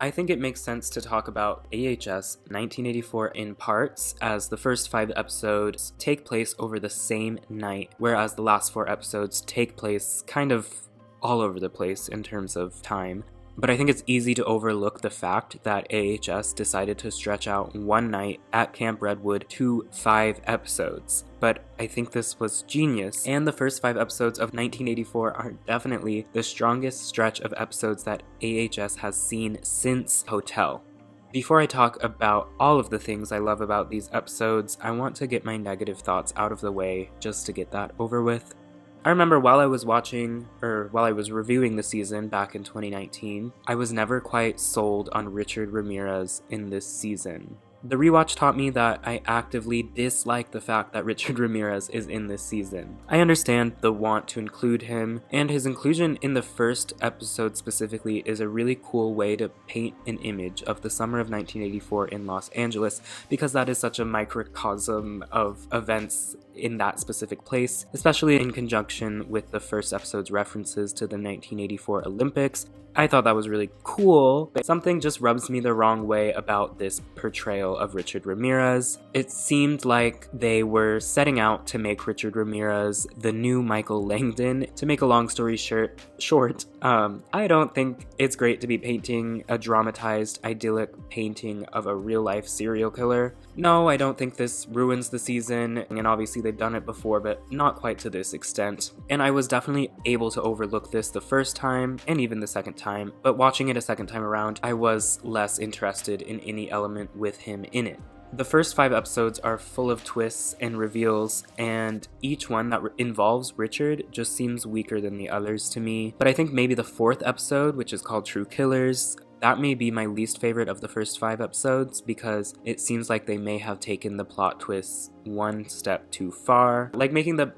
I think it makes sense to talk about AHS 1984 in parts, as the first 5 episodes take place over the same night, whereas the last 4 episodes take place kind of all over the place in terms of time. But I think it's easy to overlook the fact that AHS decided to stretch out one night at Camp Redwood to 5 episodes. But I think this was genius, and the first 5 episodes of 1984 are definitely the strongest stretch of episodes that AHS has seen since Hotel. Before I talk about all of the things I love about these episodes, I want to get my negative thoughts out of the way just to get that over with. I remember while I was reviewing the season back in 2019, I was never quite sold on Richard Ramirez in this season. The rewatch taught me that I actively dislike the fact that Richard Ramirez is in this season. I understand the want to include him, and his inclusion in the first episode specifically is a really cool way to paint an image of the summer of 1984 in Los Angeles, because that is such a microcosm of events in that specific place, especially in conjunction with the first episode's references to the 1984 Olympics. I thought that was really cool, but something just rubs me the wrong way about this portrayal of Richard Ramirez. It seemed like they were setting out to make Richard Ramirez the new Michael Langdon. To make a long story short, I don't think it's great to be painting a dramatized, idyllic painting of a real-life serial killer. No, I don't think this ruins the season, and obviously they've done it before, but not quite to this extent. And I was definitely able to overlook this the first time, and even the second time, but watching it a second time around, I was less interested in any element with him in it. The first 5 episodes are full of twists and reveals, and each one that involves Richard just seems weaker than the others to me. But I think maybe the 4th episode, which is called True Killers, that may be my least favorite of the first 5 episodes, because it seems like they may have taken the plot twists one step too far. Like making the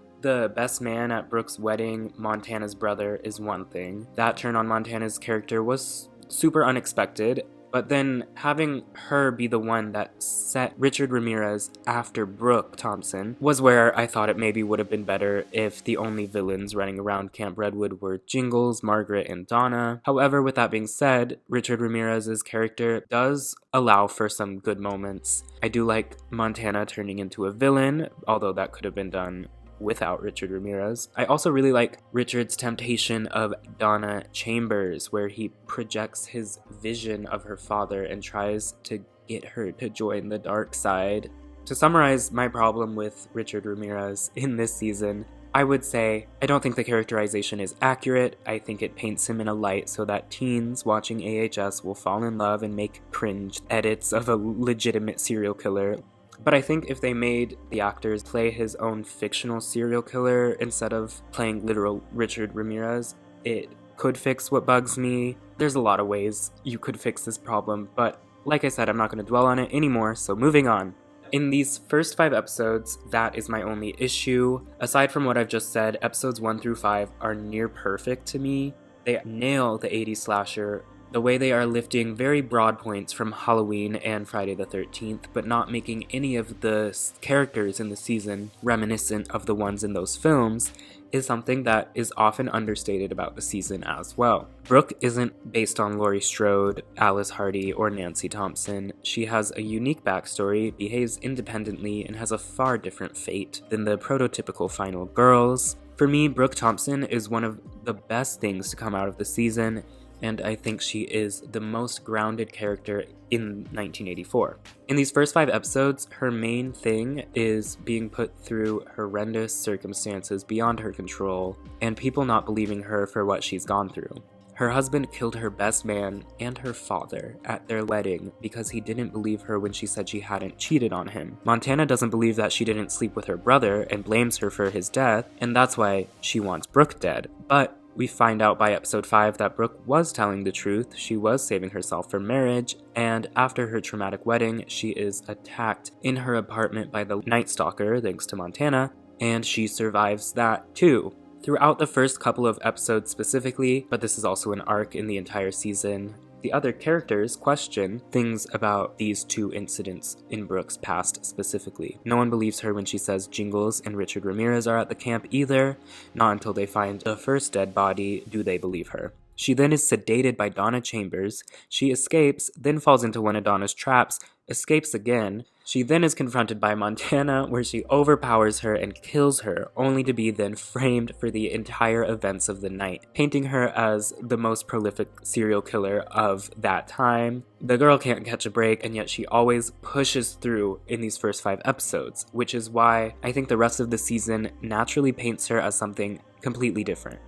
best man at Brooke's wedding Montana's brother is one thing. That turn on Montana's character was super unexpected, but then having her be the one that set Richard Ramirez after Brooke Thompson was where I thought it maybe would have been better if the only villains running around Camp Redwood were Jingles, Margaret, and Donna. However, with that being said, Richard Ramirez's character does allow for some good moments. I do like Montana turning into a villain, although that could have been done without Richard Ramirez. I also really like Richard's temptation of Donna Chambers, where he projects his vision of her father and tries to get her to join the dark side. To summarize my problem with Richard Ramirez in this season, I would say I don't think the characterization is accurate. I think it paints him in a light so that teens watching AHS will fall in love and make cringe edits of a legitimate serial killer. But I think if they made the actors play his own fictional serial killer instead of playing literal Richard Ramirez, it could fix what bugs me. There's a lot of ways you could fix this problem, but like I said, I'm not going to dwell on it anymore, so moving on. In these first 5 episodes, that is my only issue. Aside from what I've just said, episodes 1 through 5 are near perfect to me. They nail the 80s slasher, the way they are lifting very broad points from Halloween and Friday the 13th, but not making any of the characters in the season reminiscent of the ones in those films, is something that is often understated about the season as well. Brooke isn't based on Laurie Strode, Alice Hardy, or Nancy Thompson. She has a unique backstory, behaves independently, and has a far different fate than the prototypical final girls. For me, Brooke Thompson is one of the best things to come out of the season, and I think she is the most grounded character in 1984. In these first 5 episodes, her main thing is being put through horrendous circumstances beyond her control, and people not believing her for what she's gone through. Her husband killed her best man and her father at their wedding because he didn't believe her when she said she hadn't cheated on him. Montana doesn't believe that she didn't sleep with her brother and blames her for his death, and that's why she wants Brooke dead. But we find out by episode 5 that Brooke was telling the truth. She was saving herself for marriage, and after her traumatic wedding, she is attacked in her apartment by the Night Stalker, thanks to Montana, and she survives that too. Throughout the first couple of episodes specifically, but this is also an arc in the entire season, the other characters question things about these 2 incidents in Brooke's past specifically. No one believes her when she says Jingles and Richard Ramirez are at the camp either. Not until they find the first dead body do they believe her. She then is sedated by Donna Chambers. She escapes, then falls into one of Donna's traps, escapes again. She then is confronted by Montana, where she overpowers her and kills her, only to be then framed for the entire events of the night, painting her as the most prolific serial killer of that time. The girl can't catch a break, and yet she always pushes through in these first 5 episodes, which is why I think the rest of the season naturally paints her as something completely different.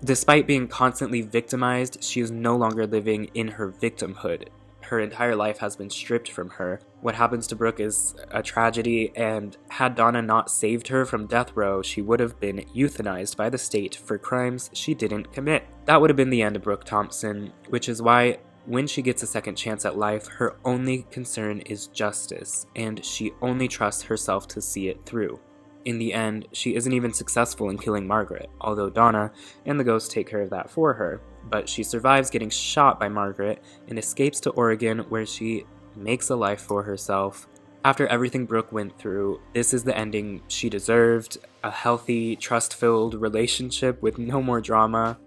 Despite being constantly victimized, she is no longer living in her victimhood. Her entire life has been stripped from her. What happens to Brooke is a tragedy, and had Donna not saved her from death row, she would have been euthanized by the state for crimes she didn't commit. That would have been the end of Brooke Thompson, which is why when she gets a second chance at life, her only concern is justice, and she only trusts herself to see it through. In the end, she isn't even successful in killing Margaret, although Donna and the ghost take care of that for her. But she survives getting shot by Margaret and escapes to Oregon, where she makes a life for herself. After everything Brooke went through, this is the ending she deserved: a healthy, trust-filled relationship with no more drama.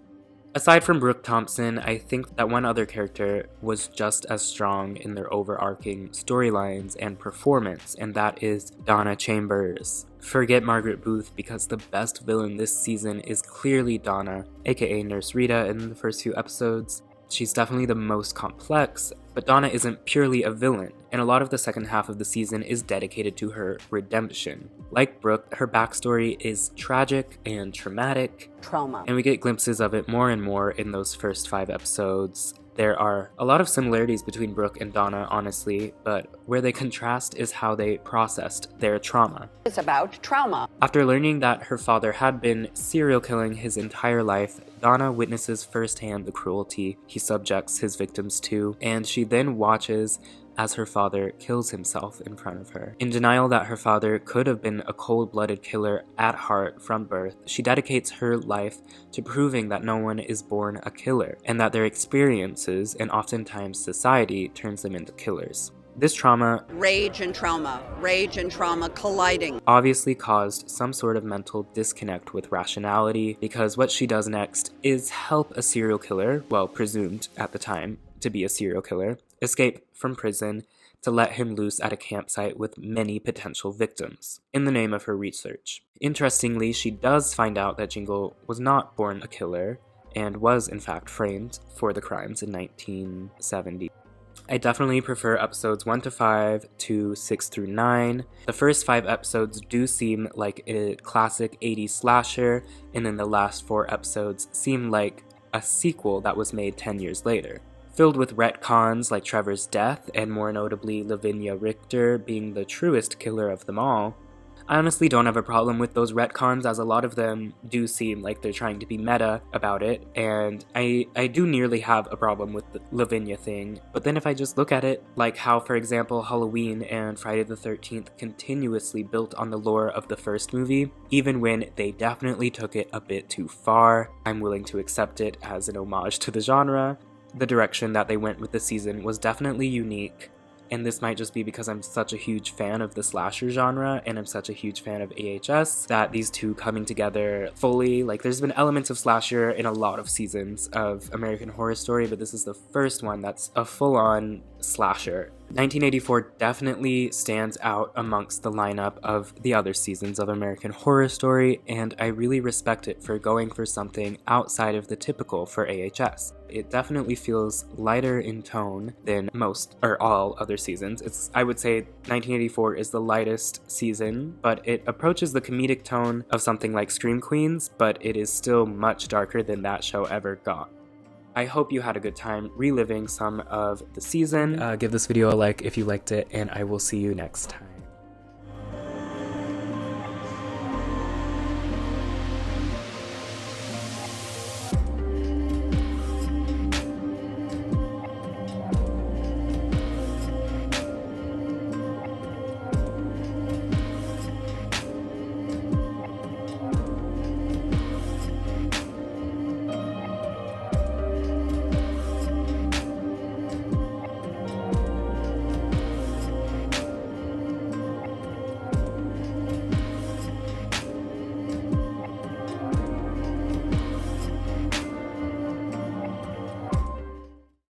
Aside from Brooke Thompson, I think that one other character was just as strong in their overarching storylines and performance, and that is Donna Chambers. Forget Margaret Booth, because the best villain this season is clearly Donna, aka Nurse Rita in the first few episodes. She's definitely the most complex, but Donna isn't purely a villain, and a lot of the second half of the season is dedicated to her redemption. Like Brooke, her backstory is tragic and traumatic, and we get glimpses of it more and more in those first 5 episodes. There are a lot of similarities between Brooke and Donna, honestly, but where they contrast is how they processed their trauma. It's about trauma. After learning that her father had been serial killing his entire life, Donna witnesses firsthand the cruelty he subjects his victims to, and she then watches as her father kills himself in front of her. In denial that her father could have been a cold-blooded killer at heart from birth, she dedicates her life to proving that no one is born a killer, and that their experiences, and oftentimes society, turns them into killers. This trauma, rage and trauma colliding, obviously caused some sort of mental disconnect with rationality, because what she does next is help a serial killer, well, presumed at the time to be a serial killer, escape from prison to let him loose at a campsite with many potential victims, in the name of her research. Interestingly, she does find out that Jingle was not born a killer, and was in fact framed for the crimes in 1970. I definitely prefer episodes 1 to 5 to 6 through 9. The first 5 episodes do seem like a classic 80s slasher, and then the last 4 episodes seem like a sequel that was made 10 years later. Filled with retcons like Trevor's death, and more notably Lavinia Richter being the truest killer of them all. I honestly don't have a problem with those retcons, as a lot of them do seem like they're trying to be meta about it, and I do nearly have a problem with the Lavinia thing. But then if I just look at it, like how, for example, Halloween and Friday the 13th continuously built on the lore of the first movie, even when they definitely took it a bit too far, I'm willing to accept it as an homage to the genre. The direction that they went with the season was definitely unique, and this might just be because I'm such a huge fan of the slasher genre, and I'm such a huge fan of AHS, that these two coming together fully, like there's been elements of slasher in a lot of seasons of American Horror Story, but this is the first one that's a full-on slasher. 1984 definitely stands out amongst the lineup of the other seasons of American Horror Story, and I really respect it for going for something outside of the typical for AHS. It definitely feels lighter in tone than most or all other seasons. I would say 1984 is the lightest season, but it approaches the comedic tone of something like Scream Queens, but it is still much darker than that show ever got. I hope you had a good time reliving some of the season. Give this video a like if you liked it, and I will see you next time.